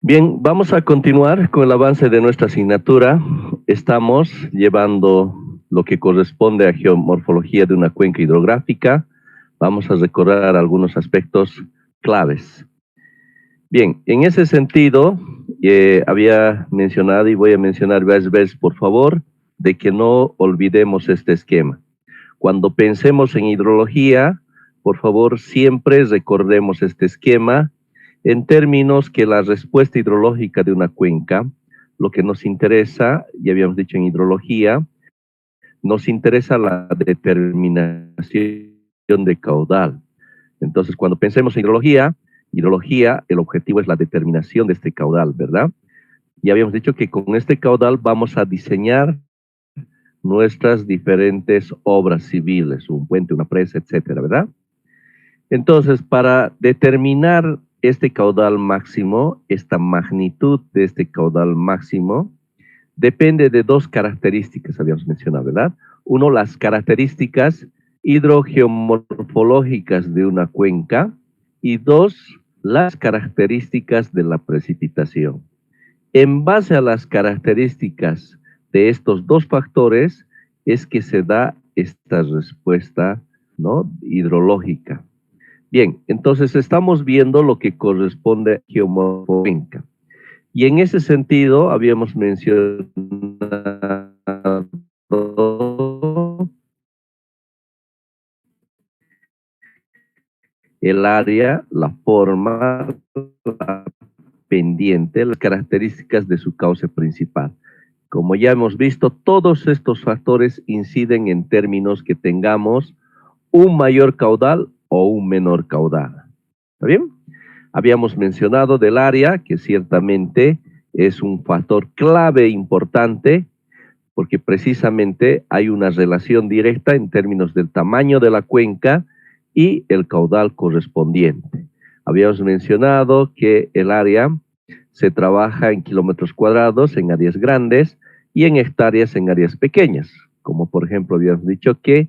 Bien, vamos a continuar con el avance de nuestra asignatura. Estamos llevando lo que corresponde a geomorfología de una cuenca hidrográfica. Vamos a recordar algunos aspectos claves. Bien, en ese sentido, había mencionado y voy a mencionar varias veces, por favor, de que no olvidemos este esquema. Cuando pensemos en hidrología, por favor, siempre recordemos este esquema en términos que la respuesta hidrológica de una cuenca, lo que nos interesa, ya habíamos dicho en hidrología, nos interesa la determinación de caudal. Entonces, cuando pensemos en hidrología, el objetivo es la determinación de este caudal, ¿verdad? Ya habíamos dicho que con este caudal vamos a diseñar nuestras diferentes obras civiles, un puente, una presa, etcétera, ¿verdad? Entonces, para determinar este caudal máximo, esta magnitud de este caudal máximo, depende de dos características, habíamos mencionado, ¿verdad? Uno, las características hidrogeomorfológicas de una cuenca, y dos, las características de la precipitación. En base a las características de estos dos factores es que se da esta respuesta, ¿no?, hidrológica. Bien, entonces estamos viendo lo que corresponde a geomorfológica. Y en ese sentido habíamos mencionado el área, la forma, la pendiente, las características de su cauce principal. Como ya hemos visto, todos estos factores inciden en términos que tengamos un mayor caudal o un menor caudal. ¿Está bien? Habíamos mencionado del área, que ciertamente es un factor clave importante, porque precisamente hay una relación directa en términos del tamaño de la cuenca y el caudal correspondiente. Habíamos mencionado que el área se trabaja en kilómetros cuadrados en áreas grandes y en hectáreas en áreas pequeñas, como por ejemplo habíamos dicho que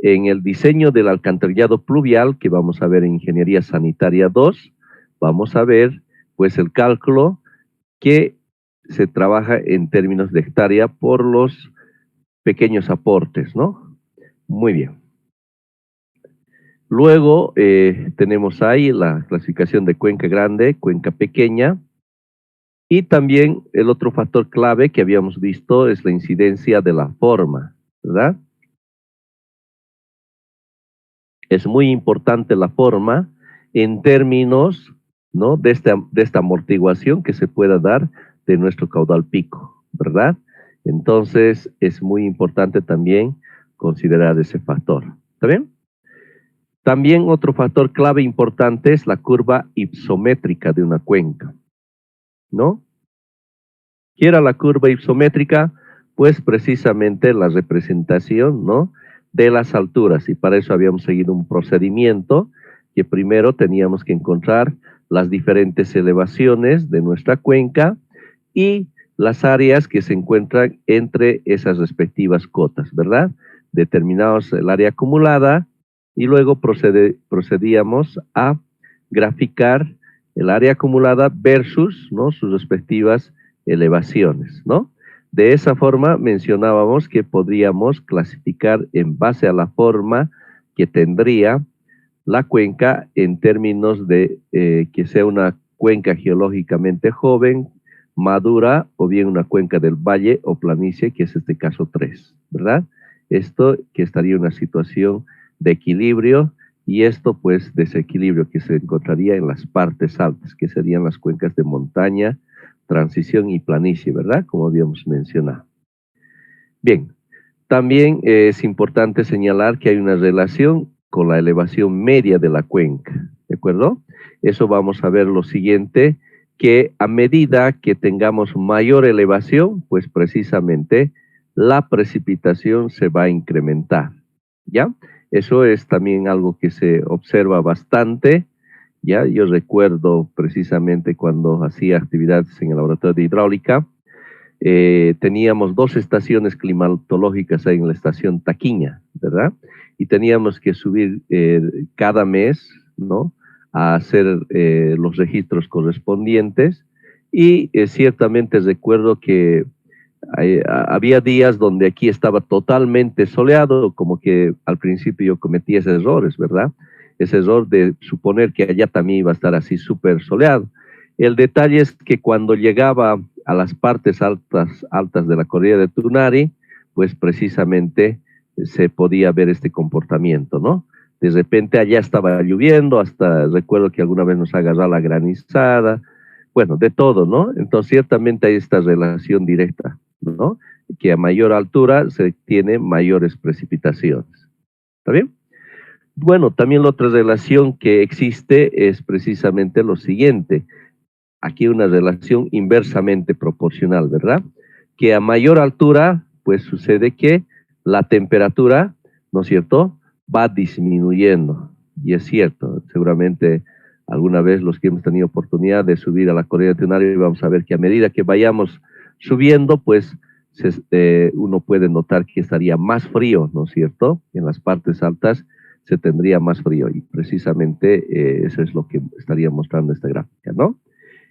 en el diseño del alcantarillado pluvial, que vamos a ver en Ingeniería Sanitaria 2, vamos a ver pues el cálculo que se trabaja en términos de hectárea por los pequeños aportes, ¿no? Muy bien. Luego tenemos ahí la clasificación de cuenca grande, cuenca pequeña, y también el otro factor clave que habíamos visto es la incidencia de la forma, ¿verdad? Es muy importante la forma en términos, ¿no?, de esta amortiguación que se pueda dar de nuestro caudal pico, ¿verdad? Entonces, es muy importante también considerar ese factor. ¿Está bien? También otro factor clave importante es la curva ipsométrica de una cuenca, ¿no? ¿Qué era la curva ipsométrica? Pues precisamente la representación, ¿no?, de las alturas, y para eso habíamos seguido un procedimiento que primero teníamos que encontrar las diferentes elevaciones de nuestra cuenca y las áreas que se encuentran entre esas respectivas cotas, ¿verdad? Determinamos el área acumulada y luego procedíamos a graficar el área acumulada versus, ¿no?, sus respectivas elevaciones, ¿no? De esa forma mencionábamos que podríamos clasificar en base a la forma que tendría la cuenca en términos de que sea una cuenca geológicamente joven, madura, o bien una cuenca del valle o planicie, que es este caso 3, ¿verdad? Esto que estaría en una situación de equilibrio, y esto pues desequilibrio que se encontraría en las partes altas, que serían las cuencas de montaña, transición y planicie, ¿verdad? Como habíamos mencionado. Bien, también es importante señalar que hay una relación con la elevación media de la cuenca, ¿de acuerdo? Eso vamos a ver lo siguiente, que a medida que tengamos mayor elevación, pues precisamente la precipitación se va a incrementar, ¿ya? Eso es también algo que se observa bastante, ¿ya? Yo recuerdo precisamente cuando hacía actividades en el laboratorio de hidráulica, teníamos dos estaciones climatológicas ahí en la estación Taquiña, ¿verdad? Y teníamos que subir cada mes, ¿no?, a hacer los registros correspondientes, Y ciertamente recuerdo que había días donde aquí estaba totalmente soleado, como que al principio yo cometí esos errores, ¿verdad? Ese error de suponer que allá también iba a estar así súper soleado. El detalle es que cuando llegaba a las partes altas de la cordillera de Tunari, pues precisamente se podía ver este comportamiento, ¿no? De repente allá estaba lloviendo, hasta recuerdo que alguna vez nos agarró la granizada, bueno, de todo, ¿no? Entonces ciertamente hay esta relación directa, ¿no? Que a mayor altura se tiene mayores precipitaciones. ¿Está bien? Bueno, también la otra relación que existe es precisamente lo siguiente. Aquí una relación inversamente proporcional, ¿verdad? Que a mayor altura, pues sucede que la temperatura, ¿no es cierto?, va disminuyendo. Y es cierto, seguramente alguna vez los que hemos tenido oportunidad de subir a la cordillera Tunari, vamos a ver que a medida que vayamos subiendo, pues uno puede notar que estaría más frío, ¿no es cierto? En las partes altas se tendría más frío y precisamente eso es lo que estaría mostrando esta gráfica, ¿no?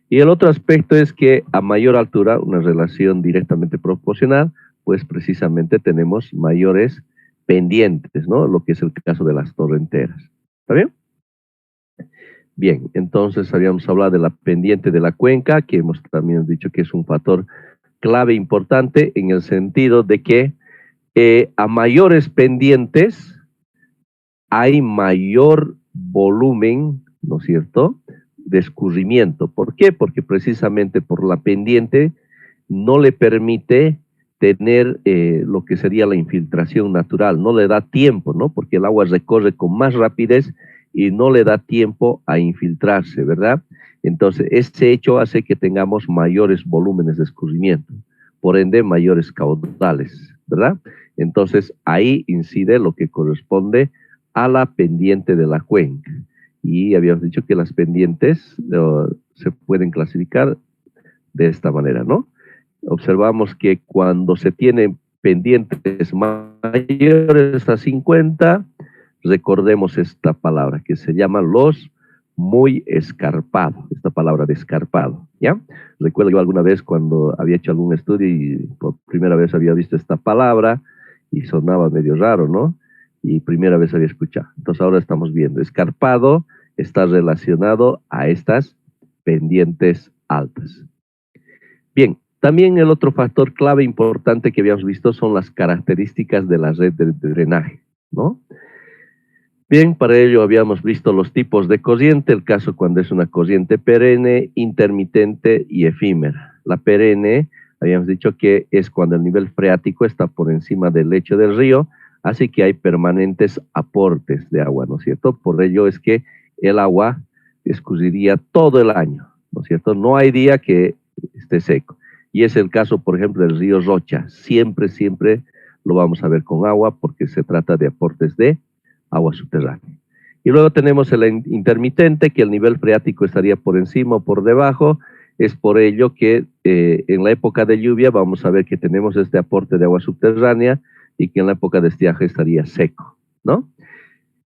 Y el otro aspecto es que a mayor altura, una relación directamente proporcional, pues precisamente tenemos mayores pendientes, ¿no? Lo que es el caso de las torrenteras. ¿Está bien? Bien, entonces habíamos hablado de la pendiente de la cuenca, que hemos también dicho que es un factor clave importante en el sentido de que a mayores pendientes hay mayor volumen, ¿no es cierto?, de escurrimiento. ¿Por qué? Porque precisamente por la pendiente no le permite tener lo que sería la infiltración natural, no le da tiempo, ¿no? Porque el agua recorre con más rapidez y no le da tiempo a infiltrarse, ¿verdad? Entonces, ese hecho hace que tengamos mayores volúmenes de escurrimiento, por ende, mayores caudales, ¿verdad? Entonces, ahí incide lo que corresponde a la pendiente de la cuenca. Y habíamos dicho que las pendientes se pueden clasificar de esta manera, ¿no? Observamos que cuando se tienen pendientes mayores a 50, recordemos esta palabra que se llama los muy escarpado, esta palabra de escarpado, ¿ya? Recuerdo yo alguna vez cuando había hecho algún estudio y por primera vez había visto esta palabra y sonaba medio raro, ¿no? Y primera vez había escuchado. Entonces ahora estamos viendo, escarpado está relacionado a estas pendientes altas. Bien, también el otro factor clave importante que habíamos visto son las características de la red de drenaje, ¿no? Bien, para ello habíamos visto los tipos de corriente, el caso cuando es una corriente perenne, intermitente y efímera. La perenne, habíamos dicho que es cuando el nivel freático está por encima del lecho del río, así que hay permanentes aportes de agua, ¿no es cierto? Por ello es que el agua escurriría todo el año, ¿no es cierto? No hay día que esté seco. Y es el caso, por ejemplo, del río Rocha. Siempre, siempre lo vamos a ver con agua porque se trata de aportes de agua subterránea. Y luego tenemos el intermitente, que el nivel freático estaría por encima o por debajo. Es por ello que en la época de lluvia vamos a ver que tenemos este aporte de agua subterránea y que en la época de estiaje estaría seco, ¿no?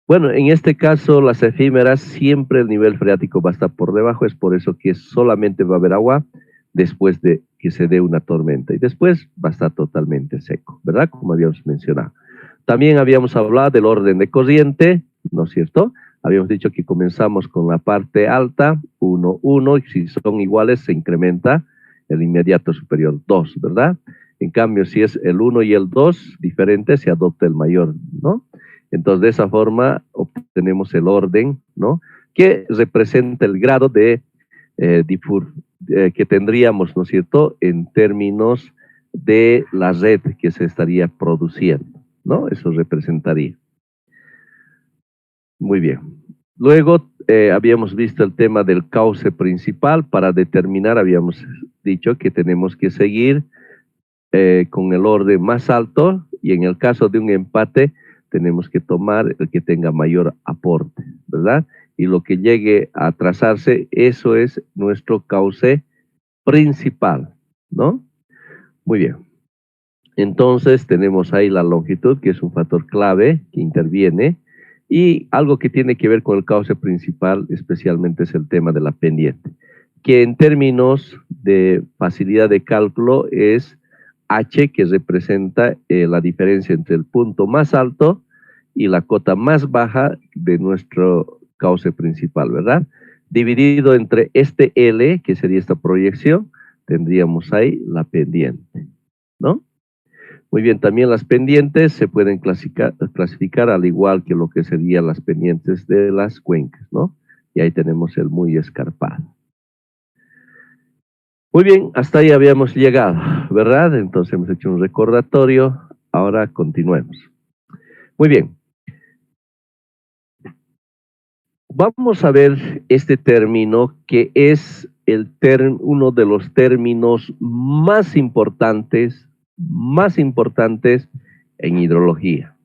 Bueno, en este caso, las efímeras, siempre el nivel freático va a estar por debajo, es por eso que solamente va a haber agua después de que se dé una tormenta y después va a estar totalmente seco, ¿verdad? Como habíamos mencionado. También habíamos hablado del orden de corriente, ¿no es cierto? Habíamos dicho que comenzamos con la parte alta, 1, 1, y si son iguales se incrementa el inmediato superior, 2, ¿verdad? En cambio, si es el 1 y el 2 diferente, se adopta el mayor, ¿no? Entonces, de esa forma obtenemos el orden, ¿no? Que representa el grado de que tendríamos, ¿no es cierto?, en términos de la red que se estaría produciendo, ¿no? Eso representaría. Muy bien. Luego habíamos visto el tema del cauce principal. Para determinar, habíamos dicho que tenemos que seguir con el orden más alto y en el caso de un empate tenemos que tomar el que tenga mayor aporte, ¿verdad? Y lo que llegue a trazarse, eso es nuestro cauce principal, ¿no? Muy bien. Entonces tenemos ahí la longitud, que es un factor clave que interviene, y algo que tiene que ver con el cauce principal, especialmente es el tema de la pendiente, que en términos de facilidad de cálculo es H, que representa la diferencia entre el punto más alto y la cota más baja de nuestro cauce principal, ¿verdad? Dividido entre este L, que sería esta proyección, tendríamos ahí la pendiente, ¿no? Muy bien, también las pendientes se pueden clasificar al igual que lo que serían las pendientes de las cuencas, ¿no? Y ahí tenemos el muy escarpado. Muy bien, hasta ahí habíamos llegado, ¿verdad? Entonces hemos hecho un recordatorio, ahora continuemos. Muy bien. Vamos a ver este término que es uno de los términos más importantes en hidrología,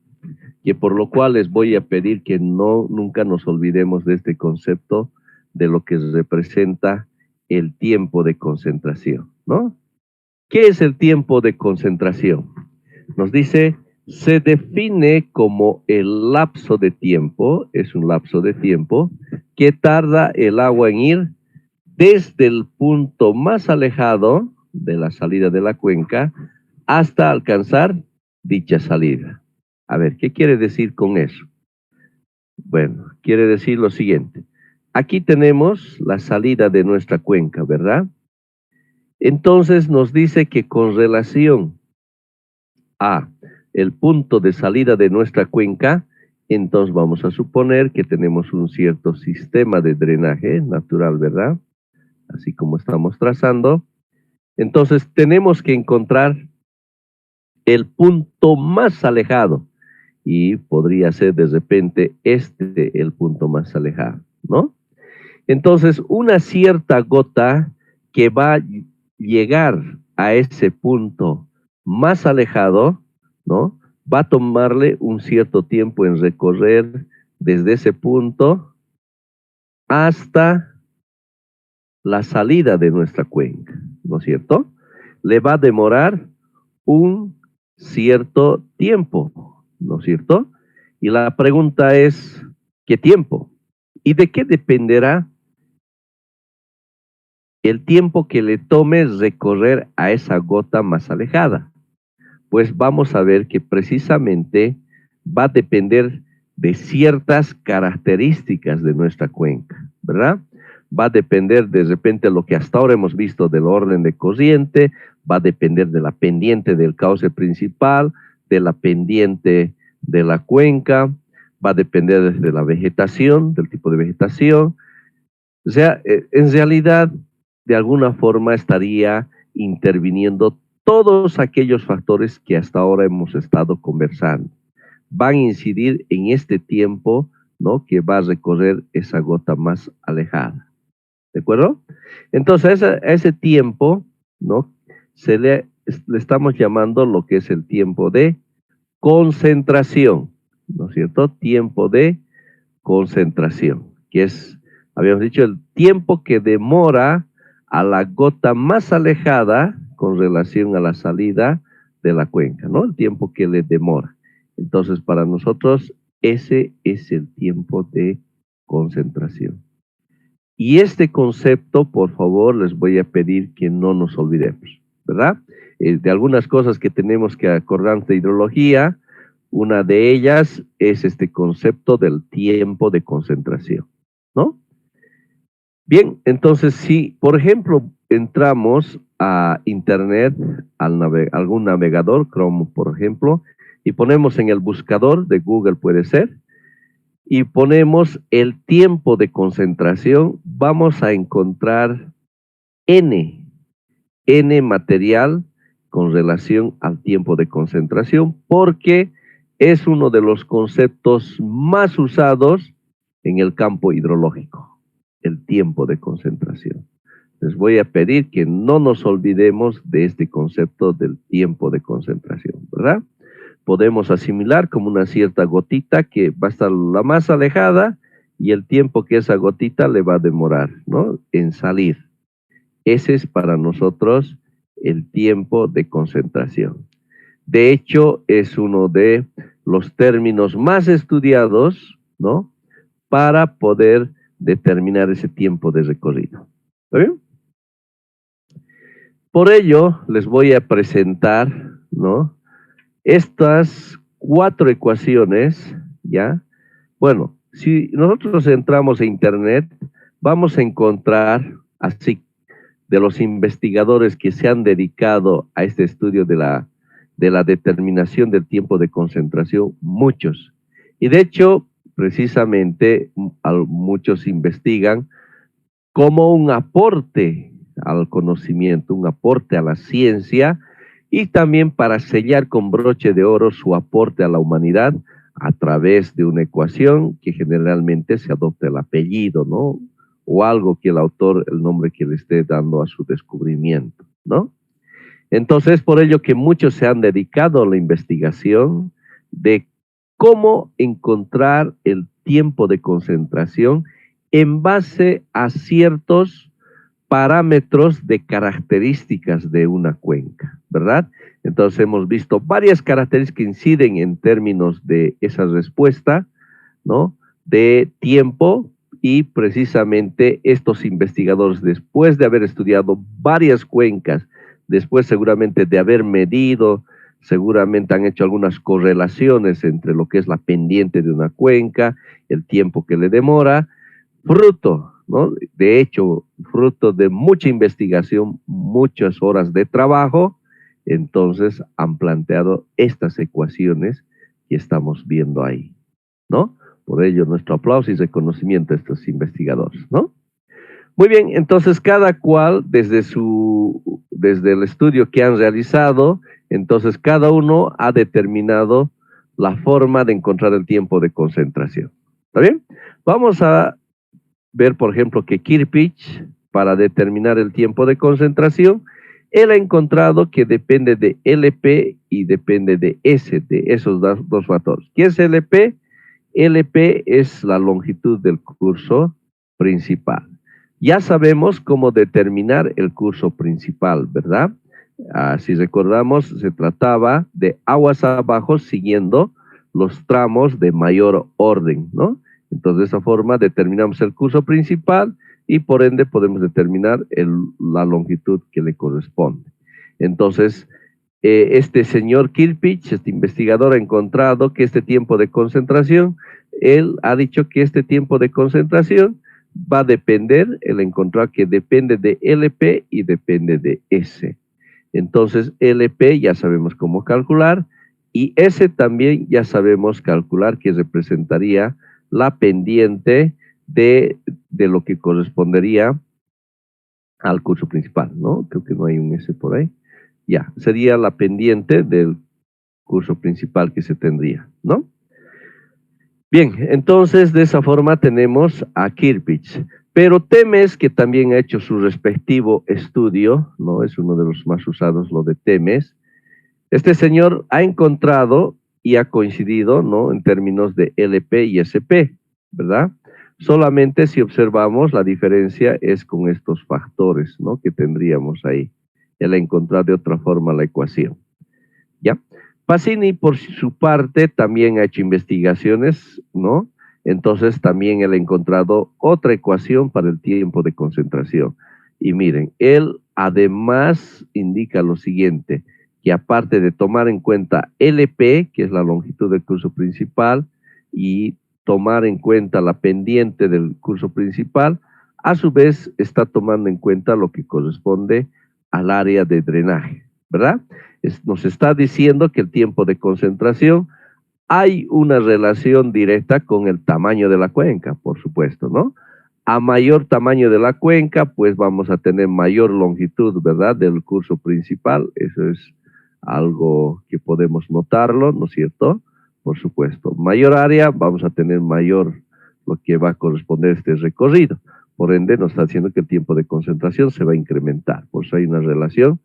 que por lo cual les voy a pedir que nunca nos olvidemos de este concepto de lo que representa el tiempo de concentración, ¿no? ¿Qué es el tiempo de concentración? Nos dice, se define como el lapso de tiempo, es un lapso de tiempo, que tarda el agua en ir desde el punto más alejado de la salida de la cuenca hasta alcanzar dicha salida. A ver, ¿qué quiere decir con eso? Bueno, quiere decir lo siguiente. Aquí tenemos la salida de nuestra cuenca, ¿verdad? Entonces nos dice que con relación a el punto de salida de nuestra cuenca, entonces vamos a suponer que tenemos un cierto sistema de drenaje natural, ¿verdad? Así como estamos trazando. Entonces tenemos que encontrar el punto más alejado y podría ser de repente el punto más alejado, ¿no? Entonces una cierta gota que va a llegar a ese punto más alejado, ¿no? Va a tomarle un cierto tiempo en recorrer desde ese punto hasta la salida de nuestra cuenca, ¿no es cierto? Le va a demorar un cierto tiempo, ¿no es cierto? Y la pregunta es, ¿qué tiempo? ¿Y de qué dependerá el tiempo que le tome recorrer a esa gota más alejada? Pues vamos a ver que precisamente va a depender de ciertas características de nuestra cuenca, ¿verdad? Va a depender de repente lo que hasta ahora hemos visto del orden de corriente, va a depender de la pendiente del cauce principal, de la pendiente de la cuenca, va a depender de la vegetación, del tipo de vegetación. O sea, en realidad, de alguna forma estaría interviniendo todos aquellos factores que hasta ahora hemos estado conversando. Van a incidir en este tiempo, ¿no? Que va a recorrer esa gota más alejada. ¿De acuerdo? Entonces, a ese tiempo, ¿no? Le estamos llamando lo que es el tiempo de concentración, ¿no es cierto? Tiempo de concentración, que es, habíamos dicho, el tiempo que demora a la gota más alejada con relación a la salida de la cuenca, ¿no? El tiempo que le demora. Entonces, para nosotros, ese es el tiempo de concentración. Y este concepto, por favor, les voy a pedir que no nos olvidemos, ¿verdad? De algunas cosas que tenemos que acordarnos de hidrología, una de ellas es este concepto del tiempo de concentración, ¿no? Bien, entonces si, por ejemplo, entramos a internet, algún navegador, Chrome, por ejemplo, y ponemos en el buscador de Google, puede ser, y ponemos el tiempo de concentración, vamos a encontrar N material con relación al tiempo de concentración, porque es uno de los conceptos más usados en el campo hidrológico, el tiempo de concentración. Les voy a pedir que no nos olvidemos de este concepto del tiempo de concentración, ¿verdad? Podemos asimilar como una cierta gotita que va a estar la más alejada y el tiempo que esa gotita le va a demorar, ¿no? En salir. Ese es para nosotros el tiempo de concentración. De hecho, es uno de los términos más estudiados, ¿no? Para poder determinar ese tiempo de recorrido. ¿Está bien? Por ello, les voy a presentar, ¿no?, estas 4 ecuaciones, ¿ya? Bueno, si nosotros entramos a Internet, vamos a encontrar, así, de los investigadores que se han dedicado a este estudio de la determinación del tiempo de concentración, muchos. Y de hecho, precisamente, muchos investigan como un aporte al conocimiento, un aporte a la ciencia, y también para sellar con broche de oro su aporte a la humanidad a través de una ecuación que generalmente se adopta el apellido, ¿no? O algo que el autor, el nombre que le esté dando a su descubrimiento, ¿no? Entonces, por ello que muchos se han dedicado a la investigación de cómo encontrar el tiempo de concentración en base a ciertos parámetros de características de una cuenca, ¿verdad? Entonces hemos visto varias características que inciden en términos de esa respuesta, ¿no?, de tiempo, y precisamente estos investigadores, después de haber estudiado varias cuencas, después seguramente de haber medido, seguramente han hecho algunas correlaciones entre lo que es la pendiente de una cuenca, el tiempo que le demora, fruto, ¿no?, de hecho, fruto de mucha investigación, muchas horas de trabajo, entonces han planteado estas ecuaciones que estamos viendo ahí, ¿no? Por ello, nuestro aplauso y reconocimiento a estos investigadores, ¿no? Muy bien, entonces cada cual desde el estudio que han realizado, entonces cada uno ha determinado la forma de encontrar el tiempo de concentración. ¿Está bien? Vamos a ver, por ejemplo, que Kirpich, para determinar el tiempo de concentración, él ha encontrado que depende de LP y depende de S, de esos dos factores. ¿Qué es LP? LP es la longitud del curso principal. Ya sabemos cómo determinar el curso principal, ¿verdad? Si recordamos, se trataba de aguas abajo siguiendo los tramos de mayor orden, ¿no? Entonces, de esa forma determinamos el curso principal y por ende podemos determinar la longitud que le corresponde. Entonces, este señor Kirpich, este investigador, ha encontrado que este tiempo de concentración, él ha dicho que este tiempo de concentración va a depender, él ha encontrado que depende de LP y depende de S. Entonces, LP ya sabemos cómo calcular y S también ya sabemos calcular, que representaría la pendiente de lo que correspondería al curso principal, ¿no? Creo que no hay un S por ahí. Ya, sería la pendiente del curso principal que se tendría, ¿no? Bien, entonces de esa forma tenemos a Kirpich. Pero Temes, que también ha hecho su respectivo estudio, ¿no? Es uno de los más usados, lo de Temes. Este señor ha encontrado y ha coincidido, ¿no?, en términos de LP y SP, ¿verdad? Solamente si observamos, la diferencia es con estos factores, ¿no?, que tendríamos ahí. Él ha encontrado de otra forma la ecuación, ¿ya? Pacini, por su parte, también ha hecho investigaciones, ¿no? Entonces también él ha encontrado otra ecuación para el tiempo de concentración. Y miren, él además indica lo siguiente, que aparte de tomar en cuenta LP, que es la longitud del curso principal, y tomar en cuenta la pendiente del curso principal, a su vez está tomando en cuenta lo que corresponde al área de drenaje, ¿verdad? Nos está diciendo que el tiempo de concentración hay una relación directa con el tamaño de la cuenca, por supuesto, ¿no? A mayor tamaño de la cuenca, pues vamos a tener mayor longitud, ¿verdad?, del curso principal. Eso es algo que podemos notarlo, ¿no es cierto? Por supuesto. Mayor área, vamos a tener mayor lo que va a corresponder a este recorrido. Por ende, nos está diciendo que el tiempo de concentración se va a incrementar. Por eso hay una relación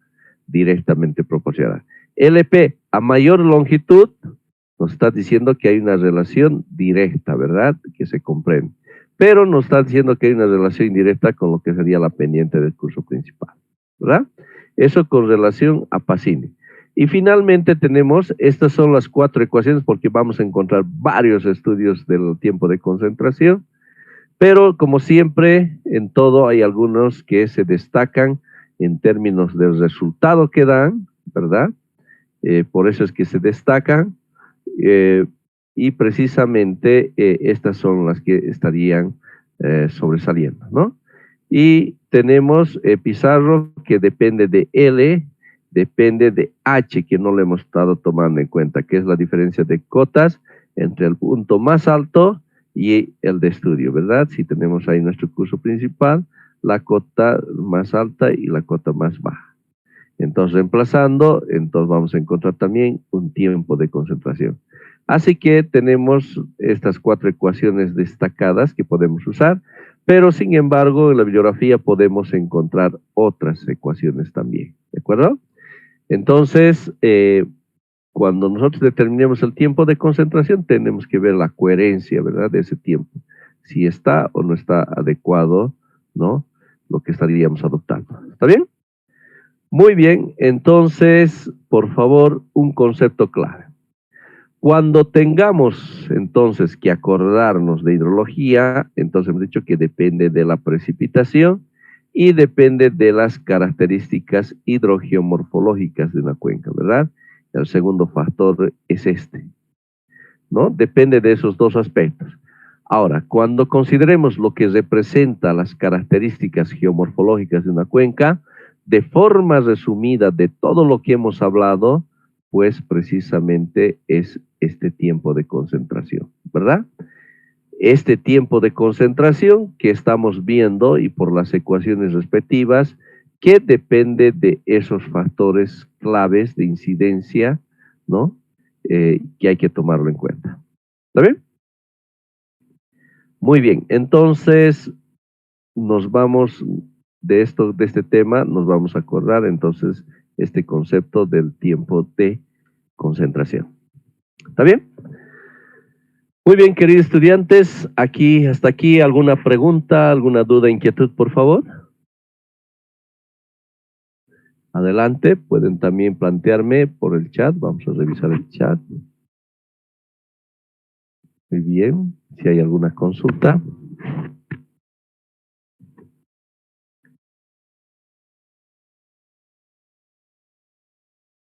directamente proporcional. LP, a mayor longitud, nos está diciendo que hay una relación directa, ¿verdad?, que se comprende. Pero nos está diciendo que hay una relación indirecta con lo que sería la pendiente del curso principal, ¿verdad? Eso con relación a Pacini. Y finalmente tenemos, estas son las 4 ecuaciones, porque vamos a encontrar varios estudios del tiempo de concentración, pero como siempre, en todo hay algunos que se destacan en términos del resultado que dan, ¿verdad? Por eso es que se destacan, y precisamente estas son las que estarían sobresaliendo, ¿no? Y tenemos Pizarro, que depende de L, depende de H, que no le hemos estado tomando en cuenta, que es la diferencia de cotas entre el punto más alto y el de estudio, ¿verdad? Si tenemos ahí nuestro curso principal, la cota más alta y la cota más baja. Entonces, reemplazando, entonces vamos a encontrar también un tiempo de concentración. Así que tenemos estas 4 ecuaciones destacadas que podemos usar, pero sin embargo, en la bibliografía podemos encontrar otras ecuaciones también, ¿de acuerdo? Entonces, cuando nosotros determinemos el tiempo de concentración, tenemos que ver la coherencia, ¿verdad?, de ese tiempo. Si está o no está adecuado, ¿no?, lo que estaríamos adoptando. ¿Está bien? Muy bien, entonces, por favor, un concepto clave. Cuando tengamos, entonces, que acordarnos de hidrología, entonces hemos dicho que depende de la precipitación y depende de las características hidrogeomorfológicas de una cuenca, ¿verdad? El segundo factor es este, ¿no? Depende de esos dos aspectos. Ahora, cuando consideremos lo que representa las características geomorfológicas de una cuenca, de forma resumida de todo lo que hemos hablado, pues precisamente es este tiempo de concentración, ¿verdad? Este tiempo de concentración que estamos viendo y por las ecuaciones respectivas, que depende de esos factores claves de incidencia, ¿no? Que hay que tomarlo en cuenta. ¿Está bien? Muy bien, entonces nos vamos de este tema, nos vamos a acordar entonces este concepto del tiempo de concentración. ¿Está bien? Muy bien, queridos estudiantes, hasta aquí, ¿alguna pregunta, alguna duda, inquietud, por favor? Adelante, pueden también plantearme por el chat, vamos a revisar el chat. Muy bien, si hay alguna consulta.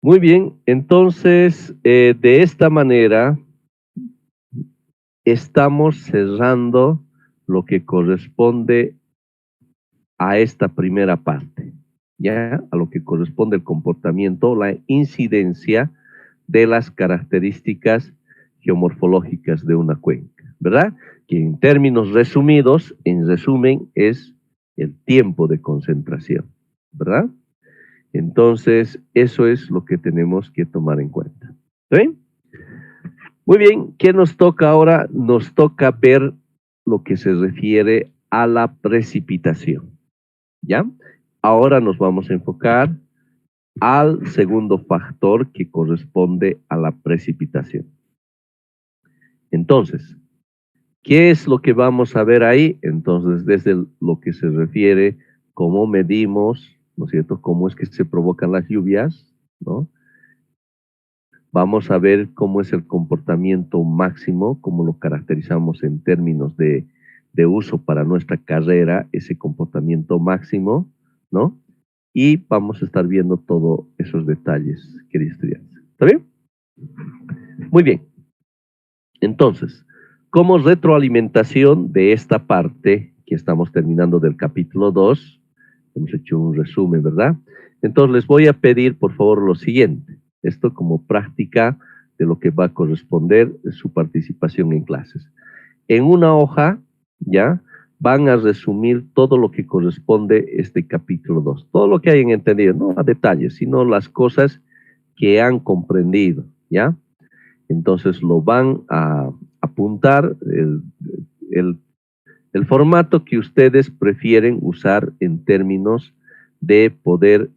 Muy bien, entonces, de esta manera, estamos cerrando lo que corresponde a esta primera parte, ya a lo que corresponde el comportamiento, la incidencia de las características geomorfológicas de una cuenca, ¿verdad? Que en términos resumidos, en resumen, es el tiempo de concentración, ¿verdad? Entonces, eso es lo que tenemos que tomar en cuenta. ¿Sí? Muy bien, ¿qué nos toca ahora? Nos toca ver lo que se refiere a la precipitación, ¿ya? Ahora nos vamos a enfocar al segundo factor que corresponde a la precipitación. Entonces, ¿qué es lo que vamos a ver ahí? Entonces, desde lo que se refiere, cómo medimos, ¿no es cierto?, cómo es que se provocan las lluvias, ¿no? Vamos a ver cómo es el comportamiento máximo, cómo lo caracterizamos en términos de uso para nuestra carrera, ese comportamiento máximo, ¿no? Y vamos a estar viendo todos esos detalles, queridos estudiantes. ¿Está bien? Muy bien. Entonces, como retroalimentación de esta parte que estamos terminando del capítulo 2, hemos hecho un resumen, ¿verdad? Entonces les voy a pedir, por favor, lo siguiente. Esto como práctica de lo que va a corresponder su participación en clases. En una hoja, ¿ya?, van a resumir todo lo que corresponde este capítulo 2. Todo lo que hayan entendido, no a detalles, sino las cosas que han comprendido, ¿ya? Entonces lo van a apuntar, el, el formato que ustedes prefieren usar en términos de poder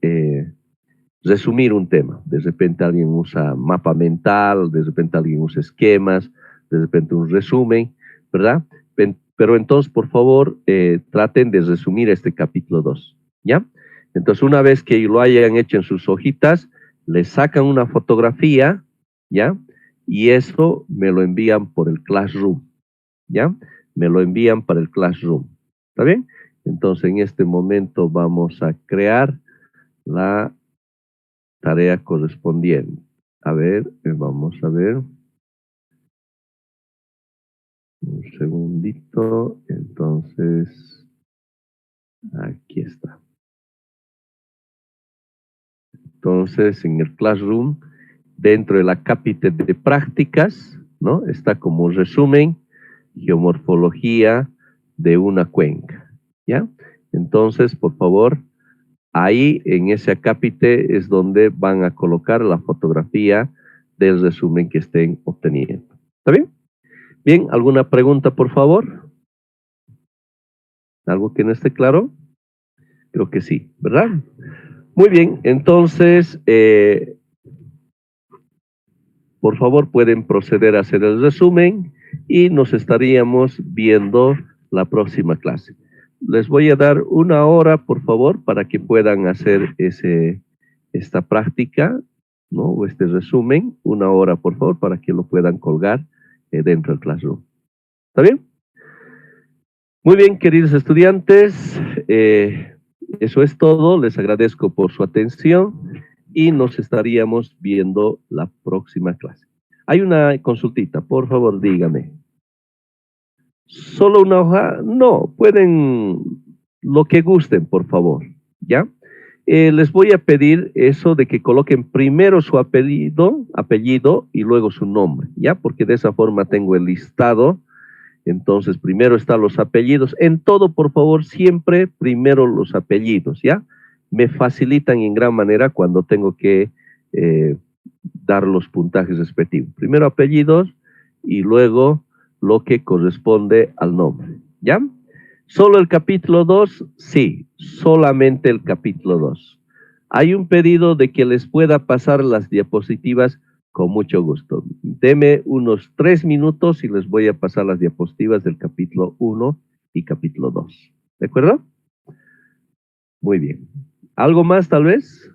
resumir un tema. De repente alguien usa mapa mental, de repente alguien usa esquemas, de repente un resumen, ¿verdad? Pero entonces, por favor, traten de resumir este capítulo 2, ¿ya? Entonces, una vez que lo hayan hecho en sus hojitas, les sacan una fotografía, ¿ya? Y eso me lo envían por el Classroom, ¿ya? Me lo envían para el Classroom, ¿está bien? Entonces, en este momento vamos a crear la tarea correspondiente. A ver, vamos a ver. Un segundito. Entonces, aquí está. Entonces, en el Classroom, dentro de la cápita de prácticas, ¿no? Está como resumen, geomorfología de una cuenca, ¿ya? Entonces, por favor, ahí en ese acápite es donde van a colocar la fotografía del resumen que estén obteniendo. ¿Está bien? Bien, ¿alguna pregunta, por favor? ¿Algo que no esté claro? Creo que sí, ¿verdad? Muy bien, entonces, por favor, pueden proceder a hacer el resumen y nos estaríamos viendo la próxima clase. Les voy a dar 1 hora, por favor, para que puedan hacer esta práctica, ¿no? O este resumen. 1 hora, por favor, para que lo puedan colgar dentro del Classroom. ¿Está bien? Muy bien, queridos estudiantes. Eso es todo. Les agradezco por su atención y nos estaríamos viendo la próxima clase. Hay una consultita, por favor, dígame. ¿Solo una hoja? No, pueden lo que gusten, por favor, ¿ya? Les voy a pedir eso de que coloquen primero su apellido y luego su nombre, ¿ya? Porque de esa forma tengo el listado. Entonces, primero están los apellidos. En todo, por favor, siempre primero los apellidos, ¿ya? Me facilitan en gran manera cuando tengo que dar los puntajes respectivos. Primero apellidos y luego lo que corresponde al nombre, ¿ya? ¿Solo el capítulo 2? Sí, solamente el capítulo 2. Hay un pedido de que les pueda pasar las diapositivas con mucho gusto. Deme unos 3 minutos y les voy a pasar las diapositivas del capítulo 1 y capítulo 2. ¿De acuerdo? Muy bien. ¿Algo más tal vez?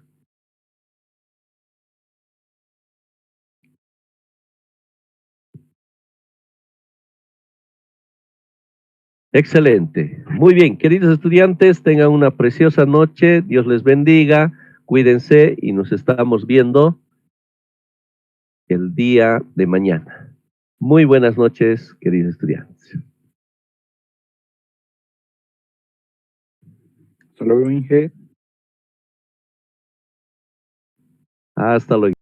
Excelente. Muy bien, queridos estudiantes, tengan una preciosa noche. Dios les bendiga. Cuídense y nos estamos viendo el día de mañana. Muy buenas noches, queridos estudiantes. Hasta luego, Inge. Hasta luego.